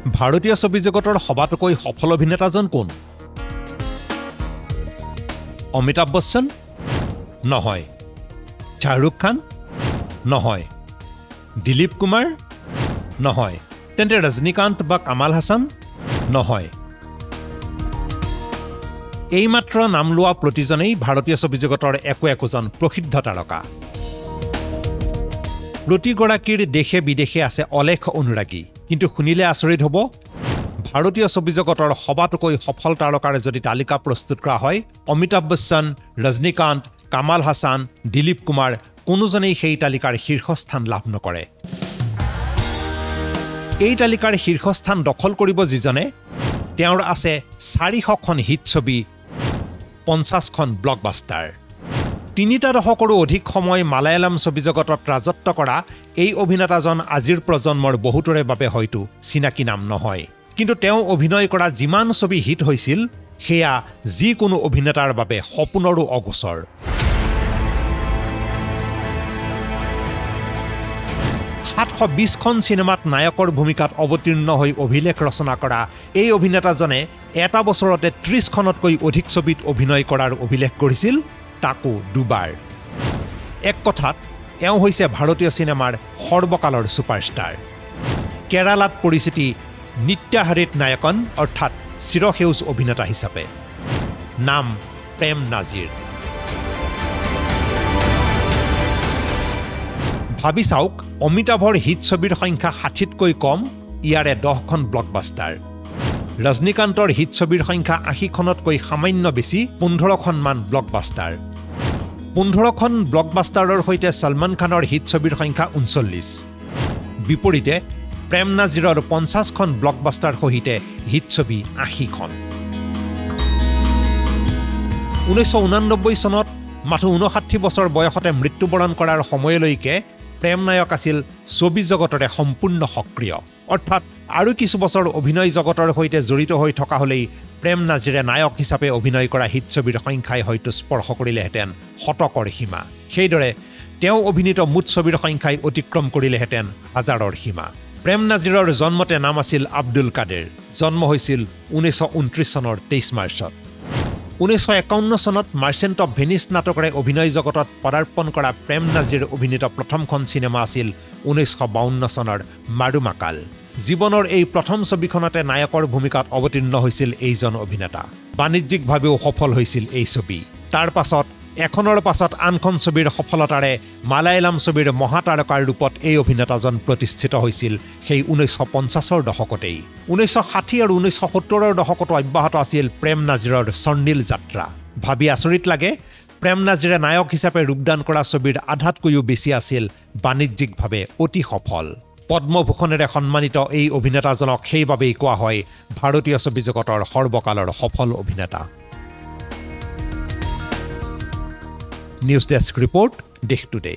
ভাৰতীয় ছবি জগতৰ সবাতোকৈ সফল অভিনেতাজন কোন? অমিতাভ বচ্চন? নহয়। শাহৰুখ খান? নহয়। দিলীপ কুমাৰ? নহয়। তেন্তে ৰজনীকান্ত বা কামাল হাসান? নহয়। এইমাত্ৰ নাম লোৱা প্ৰতিজনেই ভাৰতীয় ছবি জগতৰ একোজন প্ৰসিদ্ধ তাৰকা। প্ৰতিগৰাকীৰ দেশে বিদেশে আছে অলেখ অনুৰাগী, কিন্তু শুনিলে আচৰিত হ'ব, ভাৰতীয় ছবি জগতৰ সবাতোকৈ সফল তাৰকাৰ যদি তালিকা প্ৰস্তুত কৰা হয়, অমিতাভ বচ্চন, ৰজনীকান্ত, কামাল হাসান, দিলীপ কুমাৰ কোনোজনেই সেই তালিকাৰ শীৰ্ষস্থান লাভ নকৰে। এই তালিকাৰ শীৰ্ষস্থান দখল কৰিব যিজনে, তেওঁৰ আছে 400খন হিট ছবি, 50খন ব্লকবাষ্টাৰ। 3টা দশকৰো অধিক সময় মালায়ালাম ছবি জগতত ৰাজত্ব কৰা এই অভিনেতাজন আজিৰ প্ৰজন্মৰ বহুতৰে বাবে হয়তো চিনাকি নাম নহয়, কিন্তু তেওঁ অভিনয় কৰা যিমান ছবি হিট হৈছিল সেয়া যিকোনো অভিনেতাৰ বাবে সপোনৰো অগোচৰ। 720খন চিনেমাত নায়কৰ ভূমিকাত অৱতীৰ্ণ হৈ অভিলেখ ৰচনা কৰা এই অভিনেতাজনে এটা বছৰতে 30খনতকৈ অধিক ছবিত অভিনয় কৰাৰ অভিলেখ কৰিছিল, তাকো দুবাৰ। এক কথাত এওঁ হৈছে ভাৰতীয় চিনেমাৰ সৰ্বকালৰ ছুপাৰষ্টাৰ। কেৰালাত পৰিচিতি নিত্যাহাৰিত নায়কন অৰ্থাৎ চিৰসেউজ অভিনেতা হিচাপে। নাম প্ৰেম নাজিৰ। ভাবি চাওক, অমিতাভৰ হিট ছবিৰ সংখ্যা 60তকৈ কম, ইয়াৰে 10খন ব্লকবাষ্টাৰ। ৰজনীকান্তৰ হিট ছবিৰ সংখ্যা 80খনতকৈ সামান্য বেছি, 15খনমান ব্লকবাষ্টাৰ। 15খন ব্লকবাষ্টাৰৰ সৈতে সলমান খানৰ হিট ছবিৰ সংখ্যা 39। বিপৰীতে প্ৰেম নাজিৰৰ 50খন ব্লকবাষ্টাৰ সহিতে হিট ছবি 80খন। 1989 চনত মাথো 59 বছৰ বয়সতে মৃত্যুবৰণ কৰাৰ সময়লৈকে প্ৰেম নায়ক আছিল ছবি জগতৰে সম্পূৰ্ণ সক্ৰিয়, অৰ্থাৎ আৰু কিছু বছৰ অভিনয় জগতৰ সৈতে জড়িত হৈ থকা হলেই প্ৰেম নাজিৰে নায়ক হিচাপে অভিনয় কৰা হিট ছবিৰ সংখ্যাই হয়তো স্পৰ্শ কৰিলেহেঁতেন শতকৰ সীমা। সেইদৰে তেওঁ অভিনীত মুঠ ছবিৰ সংখ্যাই অতিক্ৰম কৰিলেহেঁতেন হাজাৰৰ সীমা। প্ৰেম নাজিৰৰ জন্মতে নাম আছিল আব্দুল কাদেৰ। জন্ম হৈছিল 1929 চনৰ 23 মাৰ্চত। 1951 চনত মাৰ্চেণ্ট অৱ ভেনিছ নাটকেৰে অভিনয় জগতত পদাৰ্পণ কৰা প্ৰেম নাজিৰ অভিনীত প্ৰথমখন চিনেমা আছিল 1952 চনৰ মাৰুমাকাল। জীৱনৰ এই প্ৰথম ছবিখনতে নায়কৰ ভূমিকাত অৱতীৰ্ণ হৈছিল এইজন অভিনেতা। বাণিজ্যিকভাৱেও সফল হৈছিল এই ছবি। তাৰ পাছত এখনৰ পাছত আনখন ছবিৰ সফলতাৰে মালায়ালাম ছবিৰ মহাতাৰকাৰ ৰূপত এই অভিনেতাজন প্ৰতিষ্ঠিত হৈছিল সেই 1950ৰ দশকতেই। 1960 আৰু 1970ৰ দশকতো অব্যাহত আছিল প্ৰেম নাজিৰৰ স্বৰ্ণীল যাত্ৰা। ভাবি আচৰিত লাগে, প্ৰেম নাজিৰে নায়ক হিচাপে ৰূপদান কৰা ছবিৰ আধাতকৈও বেছি আছিল বাণিজ্যিকভাৱে অতি সফল। পদ্মভূষণেৰে সন্মানিত এই অভিনেতাজনক সেইবাবেই কোৱা হয় ভাৰতীয় ছবি জগতৰ সৰ্বকালৰ সফল অভিনেতা। নিউজ ডেস্ক ৰিপোৰ্ট, দেশ টুডে।